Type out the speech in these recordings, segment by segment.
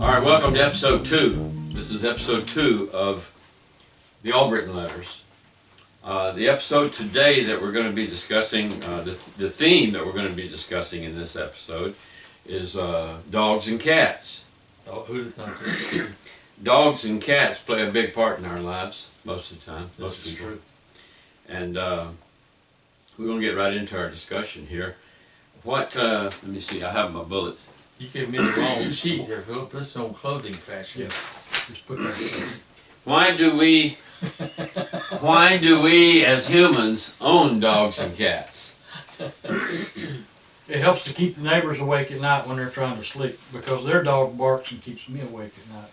All right, welcome to episode 2. This is episode 2 of the Albritton Letters. The episode today that we're going to be discussing, the theme that we're going to be discussing in this episode is dogs and cats. Oh, who'd have thought? Dogs and cats play a big part in our lives most of the time. Most This is people. true. And we're going to get right into our discussion here. Let me see, I have my bullet. You gave me the wrong sheet there, Phillip. This is on clothing fashion. Yeah. Just put that. Why do we as humans own dogs and cats? It helps to keep the neighbors awake at night when they're trying to sleep because their dog barks and keeps me awake at night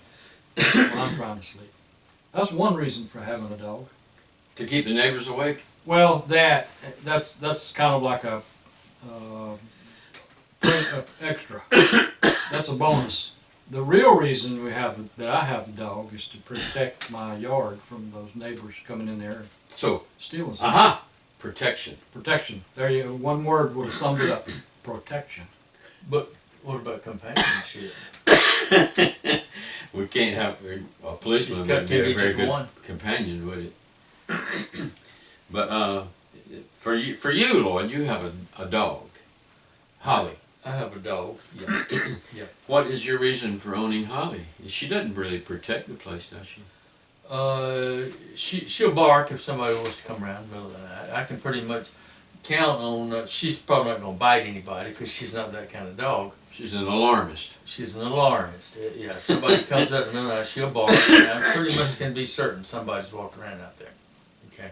when I'm trying to sleep. That's one reason for having a dog. To keep the neighbors awake? Well, that's kind of like a extra. That's a bonus. The real reason that I have a dog is to protect my yard from those neighbors coming in there and So, stealing something. aha, protection. Protection. There you go. One word would have summed it up. Protection. But what about companionship? We can't have a policeman Just would be take a each very as good one. companion, would it? But for you, Lloyd, you have a dog, Holly. I have a dog. Yeah. Yeah. What is your reason for owning Holly? She doesn't really protect the place, does she? She'll bark if somebody wants to come around in the middle of the night. I can pretty much count on. She's probably not going to bite anybody because she's not that kind of dog. She's an alarmist. She's an alarmist. Yeah. If somebody comes up in the middle of the night, she'll bark. And I pretty much can be certain somebody's walking around out there. Okay.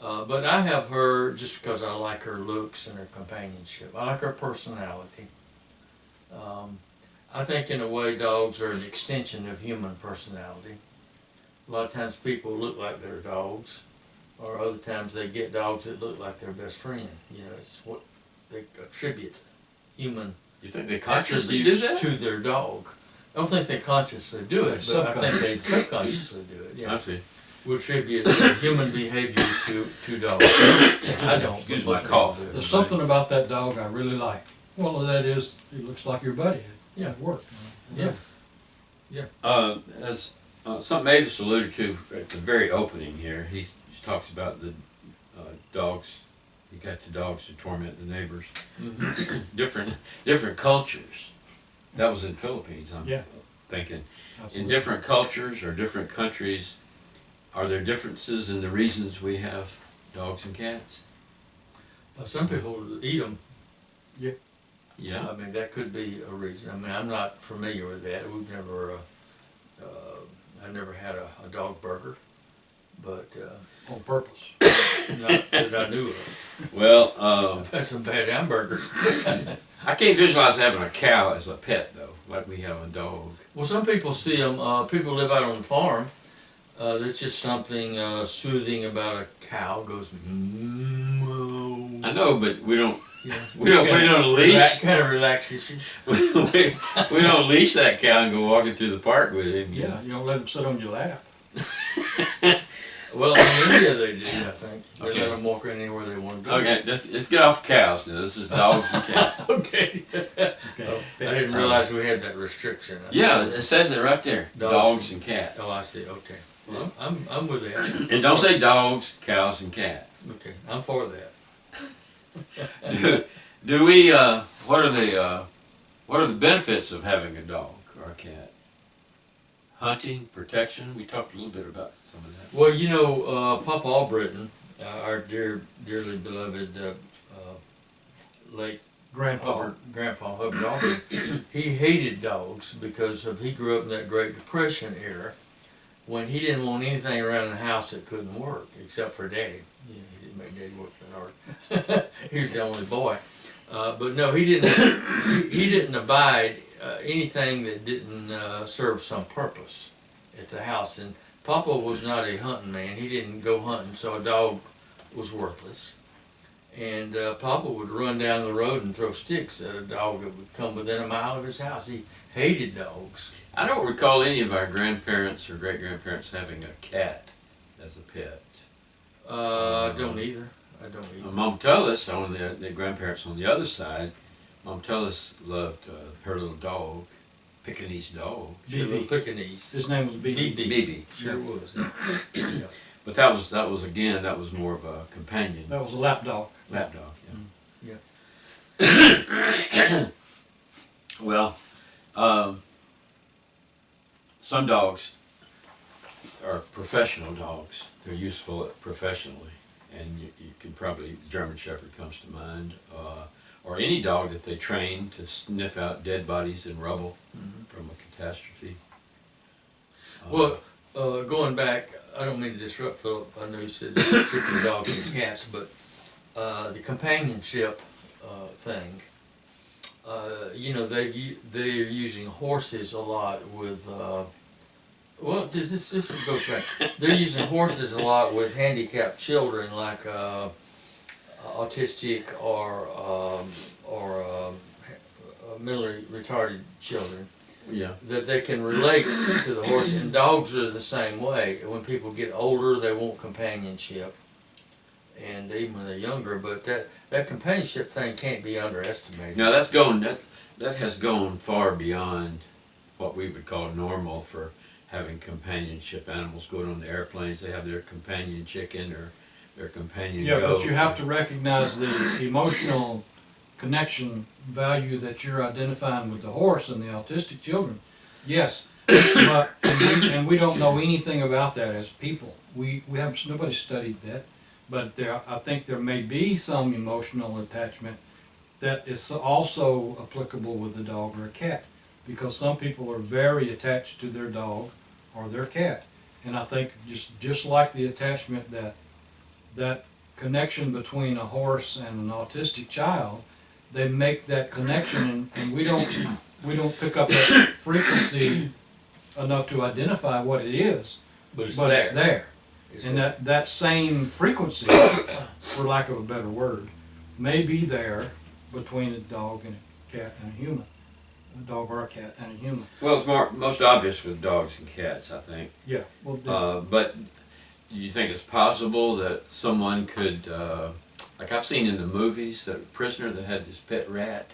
But I have her just because I like her looks and her companionship. I like her personality. I think in a way dogs are an extension of human personality. A lot of times people look like they're dogs, or other times they get dogs that look like their best friend. You know, it's what they attribute human You think they consciously do attributes that? to their dog. I don't think they consciously do it, but I think they subconsciously do it. Yeah. I see. We attribute human behavior to dogs. I don't. Excuse but most my people cough. do. There's something about that dog I really like. Well, that is, he looks like your buddy Yeah. at work. Yeah. As something Avis alluded to at the very opening here, he talks about the dogs. He got the dogs to torment the neighbors. Mhm. different cultures. That was in Philippines. I'm Yeah. thinking. In Absolutely. different cultures or different countries, are there differences in the reasons we have dogs and cats? Some people eat them. Yeah. I mean, that could be a reason. I mean, I'm not familiar with that. We've never, I never had a dog burger, but On purpose. not that I knew of. Well, I've had some bad hamburgers. I can't visualize having a cow as a pet though, like we have a dog. Well, some people see them. People live out on the farm. There's just something soothing about a cow. Goes. I know, but we don't. Yeah. We don't put it on a leash. That kind of relaxes you. we don't leash that cow and go walking through the park with him. Yeah, you don't let him sit on your lap. Well, in India they do. I think they Okay. let them walk anywhere they want to go. Okay, let's get off cows now. This is dogs and cats. Okay. Okay. I Pets. didn't realize we had that restriction. Yeah, it says it right there. Dogs and cats. Oh, I see. Okay. Well, I'm with that. And don't say dogs, cows, and cats. Okay, I'm for that. Do we? What are the benefits of having a dog or a cat? Hunting, protection. We talked a little bit about some of that. Well, you know, Papa Albritton, our dearly beloved late Grandpa. Grandpa Hubbard Albritton, he hated dogs because he grew up in that Great Depression era when he didn't want anything around the house that couldn't work except for Daddy. You know, he didn't make Daddy work that hard. He was the only boy. But no, he didn't. He didn't abide anything that didn't serve some purpose at the house. And Papa was not a hunting man. He didn't go hunting, so a dog was worthless. And Papa would run down the road and throw sticks at a dog that would come within a mile of his house. He hated dogs. I don't recall any of our grandparents or great-grandparents having a cat as a pet. I don't either. Mom Tullis, on the grandparents on the other side, Mom Tullis loved her little dog, Pekingese dog. Sure, BB. Pekingese. His name was BB. BB. Sure was. Yeah. But that was again, that was more of a companion That was a lap dog. lap dog. Yeah. Yeah. Well, some dogs are professional dogs. They're useful professionally, and you can probably, German Shepherd comes to mind, or any dog that they train to sniff out dead bodies and rubble from a catastrophe. Well, going back, I don't mean to disrupt Phillip. I know you said strictly dogs and cats, but the companionship thing. You know, they're using horses a lot with. Well, this goes back. They're using horses a lot with handicapped children, like autistic or mentally retarded children. Yeah. That they can relate to the horse, and dogs are the same way. When people get older, they want companionship, and even when they're younger. But that companionship thing can't be underestimated. Now that has gone far beyond what we would call normal for having companionship animals. Going on the airplanes, they have their companion chicken or their companion Yeah, goat. but you have to recognize the emotional connection value that you're identifying with the horse and the autistic children. Yes, but and we don't know anything about that as people. We haven't, nobody studied that, but I think there may be some emotional attachment that is also applicable with a dog or a cat, because some people are very attached to their dog or their cat, and I think just like the attachment that connection between a horse and an autistic child, they make that connection, and we don't pick up that frequency enough to identify what it is, but it's it's there. It's And there. that same frequency, for lack of a better word, may be there between a dog and a cat and a human. A dog or a cat and a human. Well, it's most obvious with dogs and cats, I think. Yeah. Well, But do you think it's possible that someone could, like I've seen in the movies, that prisoner that had this pet rat?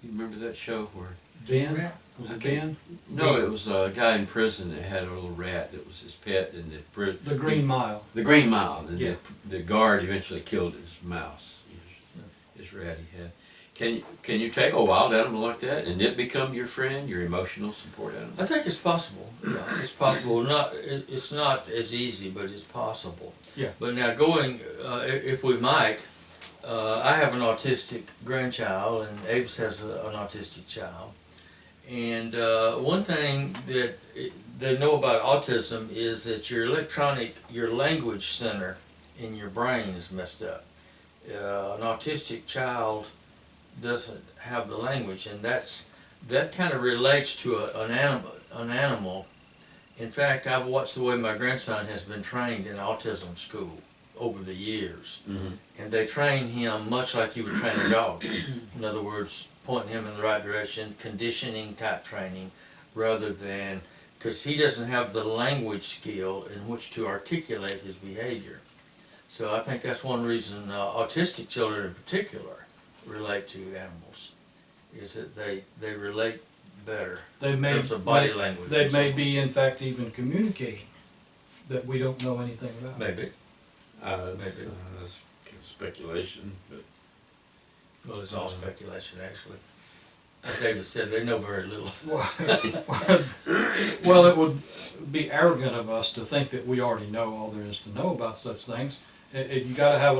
You remember that show where? Ben? Was it Ben? No, it was a guy in prison that had a little rat that was his pet, and The Green Mile. The Green Mile, and Yeah. the guard eventually killed his mouse, his rat he had. Can you take a wild animal like that and it become your friend, your emotional support animal? I think it's possible. Yeah, it's possible. It's not as easy, but it's possible. Yeah. But now if we might, I have an autistic grandchild, and Avis has an autistic child. And one thing that they know about autism is that your language center in your brain is messed up. An autistic child doesn't have the language, and that kind of relates to an animal. In fact, I've watched the way my grandson has been trained in autism school over the years, and they train him much like you would train a dog. In other words, pointing him in the right direction, conditioning type training, rather than, because he doesn't have the language skill in which to articulate his behavior. So I think that's one reason autistic children in particular relate to animals, is that they relate better in terms of body language. They may be, in fact, even communicating that we don't know anything about. Maybe. Maybe. That's speculation, but Well, it's all speculation, actually. As David said, they know very little. Well, it would be arrogant of us to think that we already know all there is to know about such things. You got to have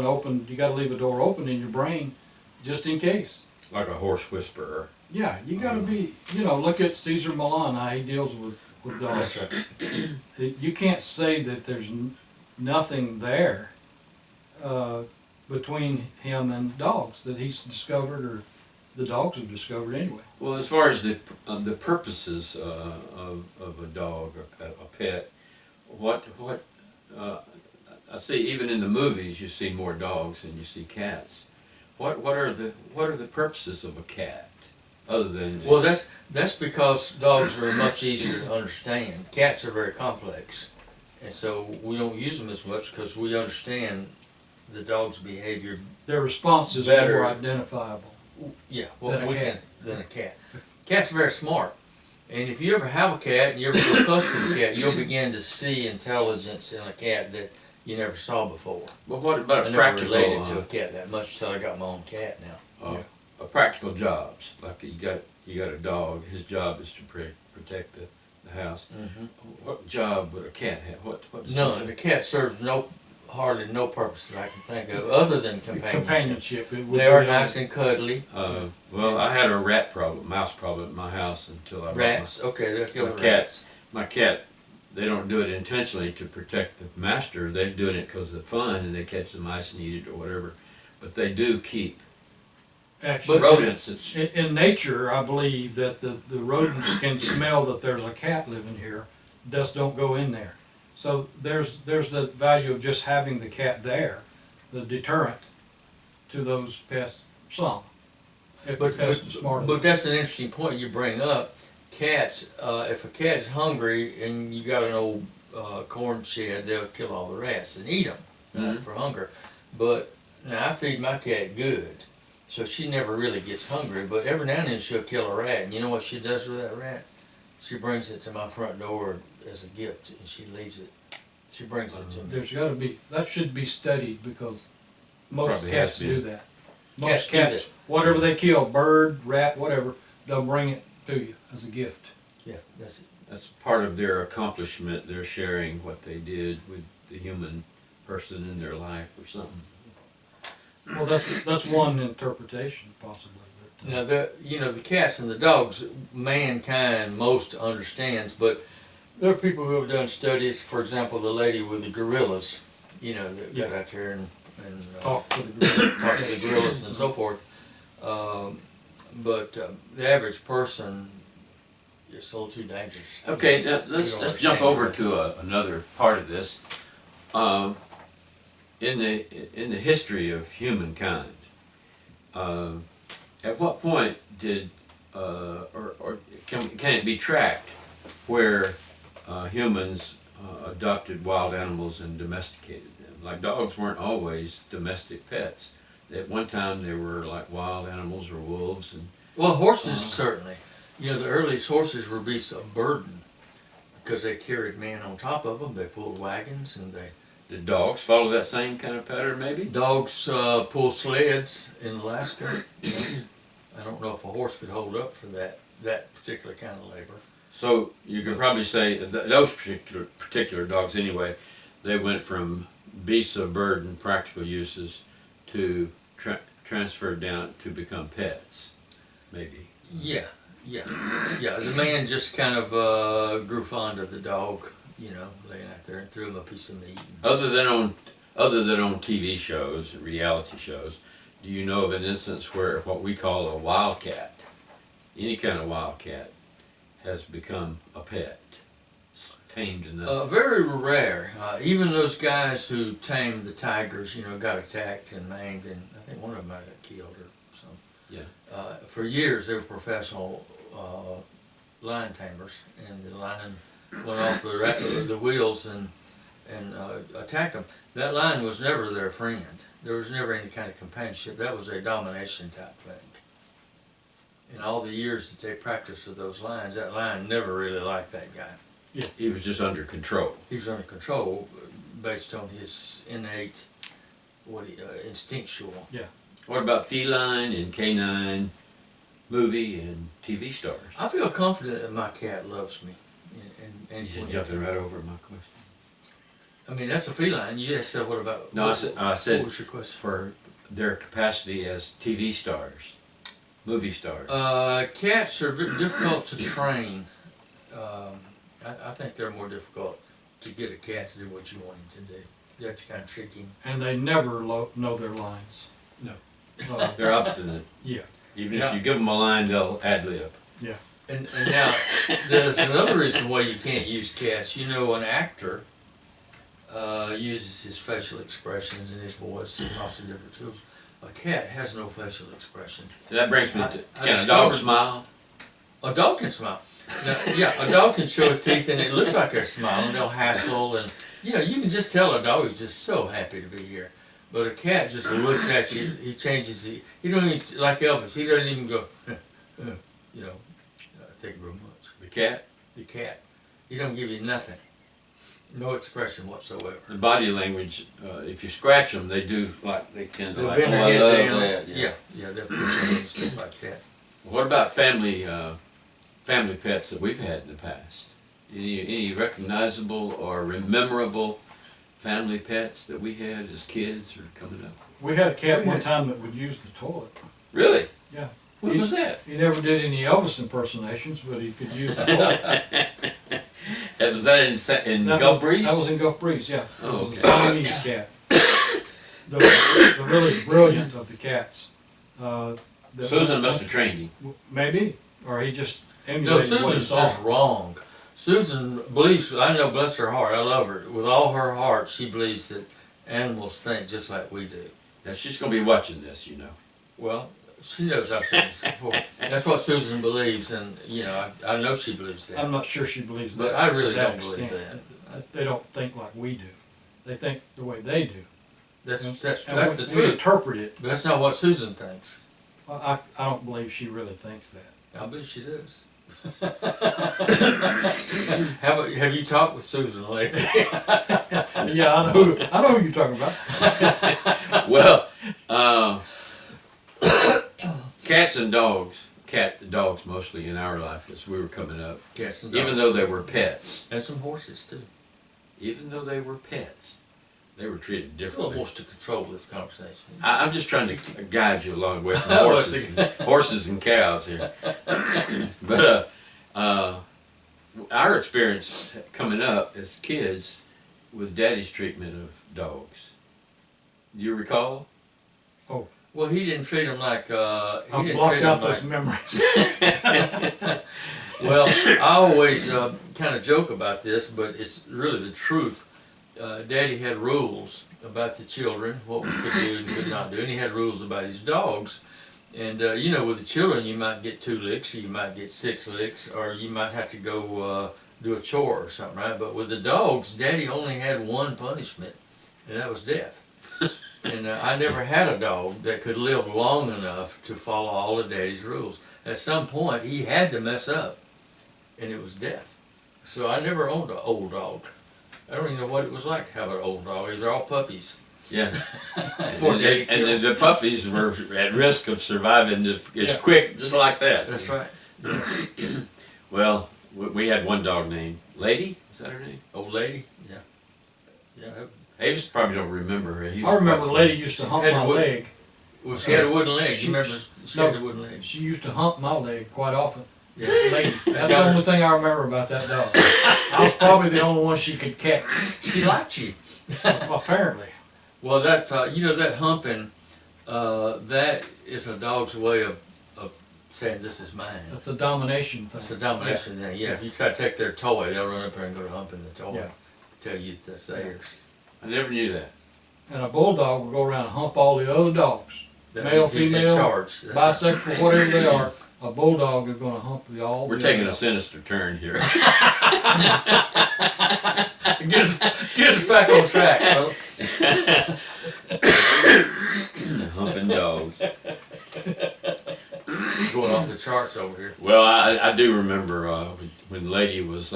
you got to leave a door open in your brain, just in case. like a horse whisperer. Yeah, you got to be. Look at Caesar Milan, how he deals with dogs. That's right. You can't say that there's nothing there between him and dogs that he's discovered, or the dogs have discovered anyway. Well, as far as the purposes of a dog or a pet, what I see, even in the movies, you see more dogs than you see cats. What are the purposes of a cat, other than? Well, that's because dogs are much easier to understand. Cats are very complex, and so we don't use them as much because we understand the dog's behavior. Their response is Better. more identifiable. Yeah, Than a we cat. can than a cat. Cat's very smart, And if you ever have a cat and you ever go close to the cat, you'll begin to see intelligence in a cat that you never saw before. Well, what about I a never practical, related to a cat that much until I got my own cat now. a practical jobs? Like you got a dog. His job is to protect the house. Mm-hmm. What job would a cat have? What does None. The cat serves hardly no purpose that I can think of other than companionship. Companionship. It would They are be, nice and cuddly. Well, I had a mouse problem at my house until I Rats, okay, they'll kill my the cat. rats. My cat, they don't do it intentionally to protect the master. They're doing it because of fun, and they catch the mice and eat it or whatever. But they do keep Actually, rodents. It's, in nature, I believe that the rodents can smell that there's a cat living here, just don't go in there. So there's the value of just having the cat there, the deterrent to those pests, some. If the pest is smart But enough. that's an interesting point you bring up. Cats, if a cat's hungry and you got an old corn shed, they'll kill all the rats and eat them Mhm. for hunger. But now I feed my cat good, so she never really gets hungry. But every now and then she'll kill a rat, and you know what she does with that rat? She brings it to my front door as a gift, and she leaves it. She brings it to me. There's gotta be, that should be studied because most Probably cats has been. do that. Cats Most do cats, that. whatever they kill, bird, rat, whatever, they'll bring it to you as a gift. Yeah, that's it. that's part of their accomplishment. They're sharing what they did with the human person in their life or something. Well, that's one interpretation possibly. But, Now, the cats and the dogs, mankind most understands, but there are people who have done studies, for example, the lady with the gorillas, that got out there and talk to the group. talk to the gorillas and so forth. But the average person is a little too dangerous. Okay, now let's You don't jump understand over that. to another part of this. In the history of humankind, at what point did or can it be tracked where humans adopted wild animals and domesticated them? Like dogs weren't always domestic pets. At one time they were like wild animals or wolves and Well, horses certainly. The earliest horses were beasts of burden because they carried man on top of them. They pulled wagons and did dogs follow that same kind of pattern maybe? dogs pull sleds in Alaska. I don't know if a horse could hold up for that particular kind of labor. So you can probably say those particular dogs anyway, they went from beasts of burden, practical uses, to transferred down to become pets, maybe. Yeah. The man just kind of grew fond of the dog, laying out there and threw him a piece of meat. Other than on TV shows, reality shows, do you know of an instance where what we call a wildcat, any kind of wildcat, has become a pet, tamed enough? Very rare. Even those guys who tamed the tigers, got attacked and maimed, and I think one of them might have got killed or something. Yeah. For years, they were professional lion tamers, and the lion went off the wheels and attacked them. That lion was never their friend. There was never any kind of companionship. That was a domination type thing. In all the years that they practiced with those lions, that lion never really liked that guy. He was just under control. He was under control based on his innate, instinctual. What about feline and canine movie and TV stars? I feel confident that my cat loves me. And You're jumping right over my question. I mean, that's a feline. You just said, what about? No, I said What was your question? for their capacity as TV stars, movie stars. Cats are very difficult to train. I think they're more difficult to get a cat to do what you want him to do. You have to kind of trick him. And they never know their lines. No. They're obstinate. Yeah. Even Yeah. if you give them a line, they'll ad lib. And now, there's another reason why you can't use cats. An actor uses his facial expressions and his voice and lots of different tools. A cat has no facial expression. That brings me I to, can a dog smile? A dog can smile. Now, a dog can show his teeth and it looks like they're smiling. They'll hassle and, you can just tell a dog is just so happy to be here. But a cat just looks at you. He changes he don't even, like Elvis, he doesn't even go, think real much. The cat? The cat. He don't give you nothing. No expression whatsoever. The body language, if you scratch them, they do like, they tend to They'll like, bend oh, their I head love down. that. Yeah, they'll push their head and stuff like that. What about family pets that we've had in the past? Any recognizable or memorable family pets that we had as kids or coming up? We had a cat We one had- time that would use the toilet. Really? Yeah. What was that? He never did any Elvis impersonations, but he could use the toilet. Was that in Gulf Breeze? That was in Gulf Breeze, yeah. Oh, It was a Siamese cat. The really brilliant of the cats. Susan must have trained him. Maybe, or he just No, emulated what he Susan's saw. just wrong. Susan believes, I know, bless her heart, I love her. With all her heart, she believes that animals think just like we do. Now she's going to be watching this, you know. Well, she knows I've said this before. That's what Susan believes, and, I know she believes that. I'm not sure she believes But that. I to really that don't believe extent. They don't think like we do. They think the way they do. That's And the we truth. interpret it. But that's not what Susan thinks. I don't believe she really thinks that. I believe she does. Have you talked with Susan lately? Yeah, I know who you're talking about. Well, cats and dogs, dogs mostly in our life as we were coming up, Cats and dogs. even though they were pets, And some horses too. even though they were pets, they were treated A little differently. horse to control this conversation. I'm just trying to guide you along with Oh, horses and cows here. But our experience coming up as kids with Daddy's treatment of dogs. Do you recall? Well, he didn't treat them like I he didn't blocked treat out them those like. memories. Well, I always kind of joke about this, but it's really the truth. Daddy had rules about the children, what we could do and could not do, and he had rules about his dogs. And with the children, you might get 2 licks, or you might get 6 licks, or you might have to go do a chore or something, right? But with the dogs, Daddy only had one punishment, and that was death. And I never had a dog that could live long enough to follow all of Daddy's rules. At some point, he had to mess up, and it was death. So I never owned an old dog. I don't even know what it was like to have an old dog. They're all puppies. Yeah. Before Daddy killed And the puppies were at risk of surviving as quick, just like that. That's right. Well, we had one dog named Lady. Is that her name? Old lady. Yeah. Yeah. Avis probably don't remember her. He I was remember a quite lady used to hump Had my wood- leg. Well, she had a wooden leg. She- You remember? She no. had a wooden leg. She used to hump my leg quite often. Yeah. Lady. That's the only thing I remember about that dog. I was probably the only one she could catch, She liked you. apparently. Well, that's that humping. That is a dog's way of saying this is mine. That's a domination thing. That's a domination thing. Yeah. If you try to take their toy, they'll run up there and go humping the toy. Yeah. Tell you that's theirs. I never knew that. And a bulldog will go around and hump all the other dogs. That Male, means he's in female, charge. That's right. Bisexual, whatever they are, a bulldog is going to hump all We're the taking other a sinister turn here. Get us back on track, fella. Humping dogs. Going off the charts over here. Well, I do remember when Lady was,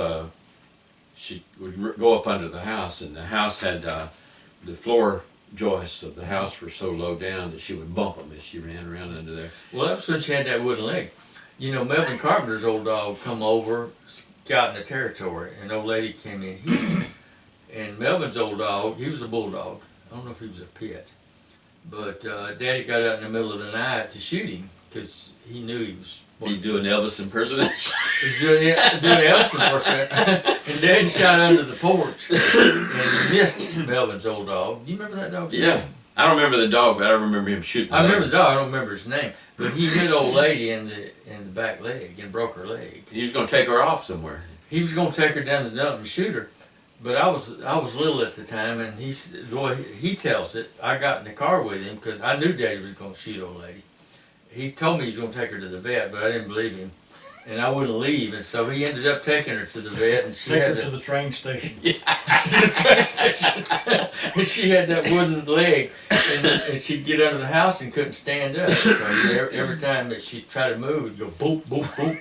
she would go up under the house, and the house had the floor joists of the house were so low down that she would bump them as she ran around under there. Well, that's when she had that wooden leg. Melvin Carpenter's old dog come over, scouting the territory, and old lady came in here. And Melvin's old dog, he was a bulldog. I don't know if he was a pet. But Daddy got out in the middle of the night to shoot him because he knew he was... He do an Elvis impersonation. He was doing Elvis impersonation. And Daddy shot under the porch and missed Melvin's old dog. Do you remember that dog? Yeah. I don't remember the dog, but I remember him shooting. I remember the dog. I don't remember his name. But he hit old lady in the back leg and broke her leg. He was going to take her off somewhere. He was going to take her down the dump and shoot her. But I was little at the time, and he tells it. I got in the car with him because I knew Daddy was going to shoot old lady. He told me he was going to take her to the vet, but I didn't believe him, and I wouldn't leave. And so he ended up taking her to the vet, and she Take had her to the train station. to the train station. And she had that wooden leg, and she'd get under the house and couldn't stand up. So every time that she tried to move, it'd go boop, boop, boop.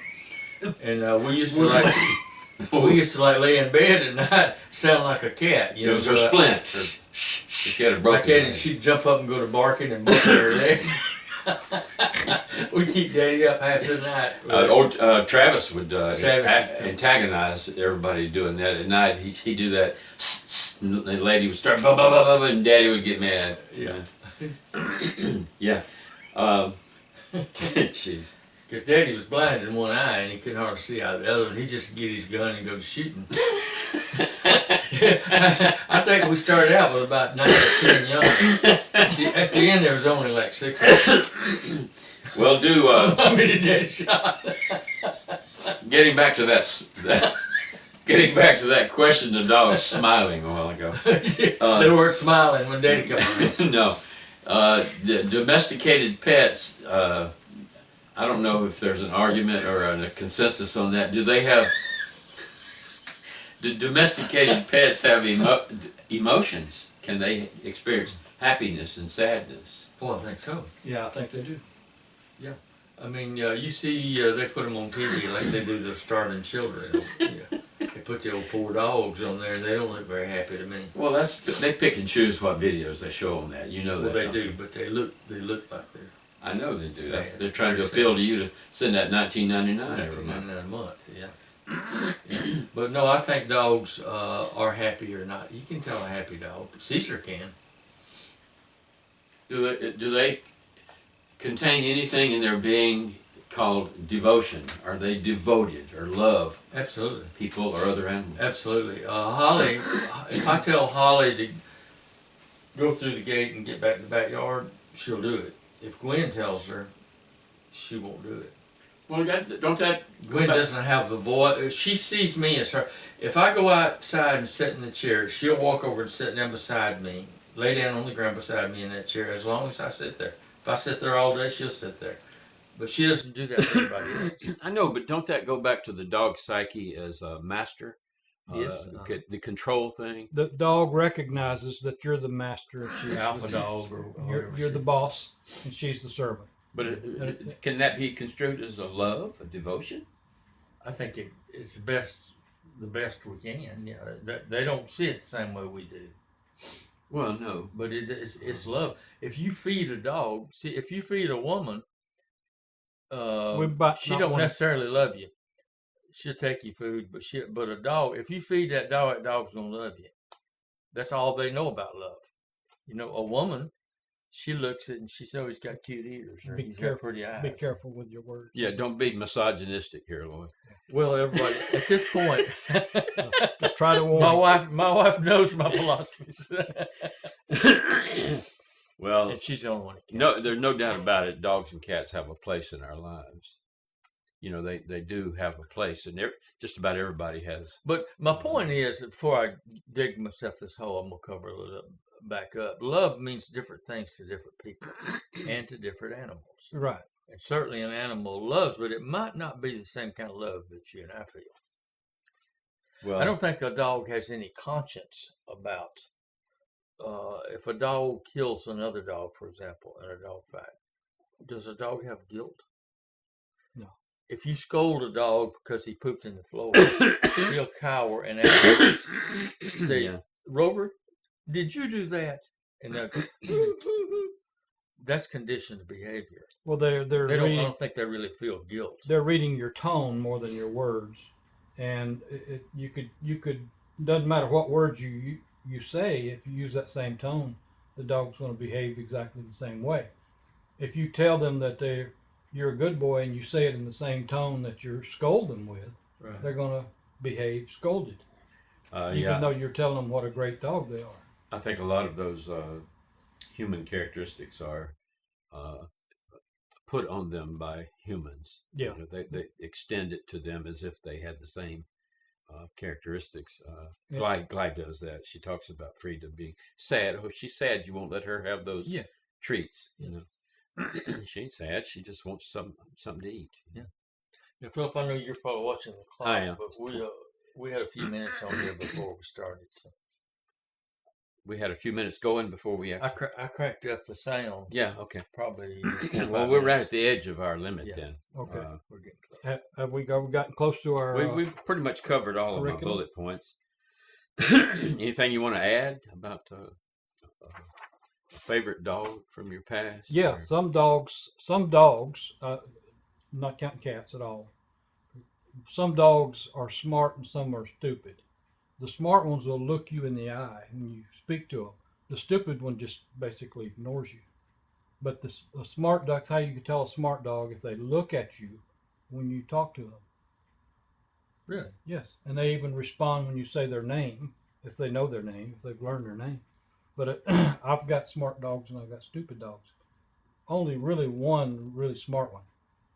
And we used to like lay in bed at night, sound like a cat. You It know, was her splint. She had a like broken that, and leg. she'd jump up and go to barking and barking her leg. We'd keep Daddy up half the night. Travis would Travis. antagonize everybody doing that at night. He'd do that. And the lady would start, blah, blah, blah, blah, and Daddy would get mad. Yeah. Yeah. Jeez. Because Daddy was blind in one eye and he couldn't hardly see out of the other, and he'd just get his gun and go shooting. I think we started out with about 9 or 10 young. At the end, there was only like 6 of them. Well, I mean, Daddy shot. getting back to that question, the dog was smiling a while ago. They weren't smiling when Daddy came around. No. The domesticated pets, I don't know if there's an argument or a consensus on that. Do domesticated pets have emotions? Can they experience happiness and sadness? Well, I think so. Yeah, I think they do. I mean, you see, they put them on TV like they do the starving children. Yeah. They put the old poor dogs on there, and they don't look very happy to me. Well, they pick and choose what videos they show on that. You know Well, that. they don't do, you? but they look like they're I know they do. Sad. They're trying to Very appeal sad. to you to send that $19.99 every month. $19.99 a month. Yeah. But no, I think dogs are happy or not. You can tell a happy dog. Caesar can. Do they contain anything in their being called devotion? Are they devoted or love Absolutely. people or other animals? Absolutely. Holly, if I tell Holly to go through the gate and get back to the backyard, she'll do it. If Gwen tells her, she won't do it. Well, don't that Gwen doesn't have the voice. She sees me as her. If I go outside and sit in the chair, she'll walk over and sit down beside me, lay down on the ground beside me in that chair as long as I sit there. If I sit there all day, she'll sit there. But she doesn't do that to anybody else. I know, but don't that go back to the dog's psyche as a master? Yes. The control thing. The dog recognizes that you're the master and she's Alpha dog or whatever. you're the boss and she's the servant. But can that be construed as a love, a devotion? I think it's the best we can. Yeah, they don't see it the same way we do. Well, no. But it's love. If you feed a dog, if you feed a woman, she don't necessarily love you. She'll take your food, but a dog, if you feed that dog's gonna love you. That's all they know about love. You know, a woman, she looks at and she's always got cute ears or Be he's got careful. pretty eyes. Be careful with your words. Yeah, don't be misogynistic here, Lloyd. Well, everybody at this point, Try to warn. my wife knows my philosophies, Well, and she's the only one. That no, there's no doubt about it. Dogs and cats have a place in our lives. You know, they do have a place, and just about everybody has. But my point is, that before I dig myself this hole, I'm gonna cover a little back up. Love means different things to different people and to different animals. Right. And certainly an animal loves, but it might not be the same kind of love that you and I feel. Well, I don't think a dog has any conscience about if a dog kills another dog, for example, in a dog fight. Does a dog have guilt? No. If you scold a dog because he pooped in the floor, he'll cower and afterwards say, yeah. Rover, did you do that? And they'll go, that's conditioned behavior. Well, I I don't think they really feel guilt. they're reading your tone more than your words, and you could doesn't matter what words you say. If you use that same tone, the dog's going to behave exactly the same way. If you tell them that you're a good boy and you say it in the same tone that you're scolding with, Right. they're going to behave scolded, Yeah. even though you're telling them what a great dog they are. I think a lot of those human characteristics are put on them by humans. Yeah. You know, they extend it to them as if they had the same characteristics. Yeah. Glide does that. She talks about Frida being sad. Oh, she's sad. You won't let her have those treats. You know, she ain't sad. She just wants something to eat. Yeah. Now, Phillip, I know you're probably watching the clock, I am. but we had a few minutes on here before we started. So. we had a few minutes going before we I cracked up the sound. Yeah, okay. Probably. Well, we're right at the edge of our limit then. Okay. We're getting close. Have we gotten close to our? We've pretty much covered all of my curriculum? bullet points. Anything you want to add about a favorite dog from your past? Yeah, or- some dogs, not counting cats at all. Some dogs are smart and some are stupid. The smart ones will look you in the eye when you speak to them. The stupid one just basically ignores you. But a smart dog's how you can tell a smart dog if they look at you when you talk to them. Really? Yes, and they even respond when you say their name, if they know their name, if they've learned their name. But I've got smart dogs and I've got stupid dogs. Only really one really smart one,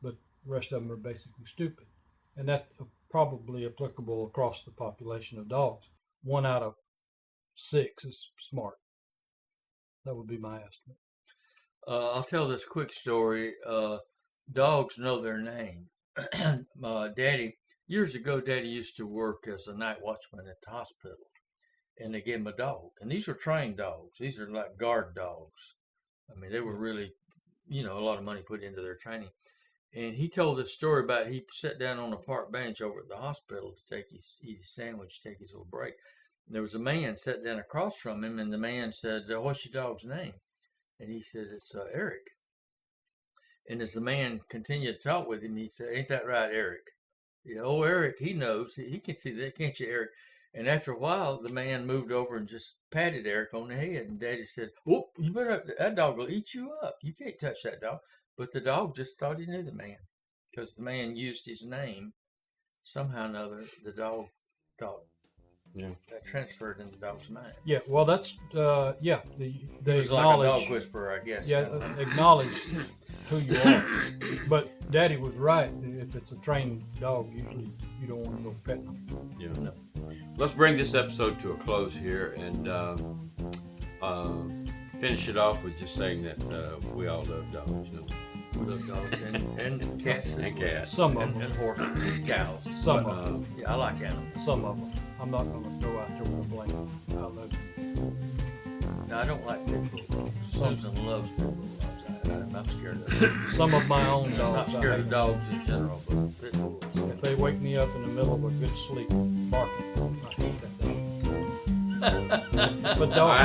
but the rest of them are basically stupid. And that's probably applicable across the population of dogs. 1 out of 6 is smart. That would be my estimate. I'll tell this quick story. Dogs know their name. Years ago, Daddy used to work as a night watchman at the hospital, and they gave him a dog. And these are trained dogs. These are like guard dogs. I mean, they were really, a lot of money put into their training. And he told this story about he sat down on a park bench over at the hospital to eat his sandwich, take his little break. And there was a man sat down across from him, and the man said, "What's your dog's name?" And he said, "It's Eric." And as the man continued to talk with him, he said, "Ain't that right, Eric?" Yeah, oh, Eric, he knows. He can see that, can't you, Eric? And after a while, the man moved over and just patted Eric on the head. And Daddy said, "Oh, you better, that dog will eat you up. You can't touch that dog." But the dog just thought he knew the man because the man used his name. Somehow or another, the dog thought that transferred in the dog's mind. Yeah, well, that's, they He was like a acknowledge. dog whisperer, I guess. Yeah, acknowledge who you are. But Daddy was right. If it's a trained dog, usually you don't want to go petting them. Yeah. No. Let's bring this episode to a close here and finish it off with just saying that we all love dogs. We love dogs and cats. And cats. Some of them. And horses and cows. Some But, of them. Yeah, I like animals. Some of them. I'm not going to throw out there with a blanket. I love them. No, I don't like pit bull dogs. Susan loves pit bull dogs. I'm scared of them. Some of my own I'm not dogs. I scared hate of dogs in general, but pit bulls. If they wake me up in the middle of a good sleep, barking, I hate that dog.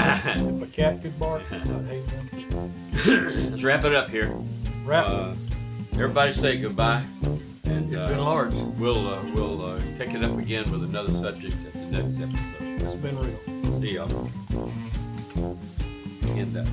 If a cat could bark, I'd hate them. Let's wrap it up here. Everybody say goodbye. And It's been large. We'll pick it up again with another subject at the next episode. It's been real. See y'all. End that.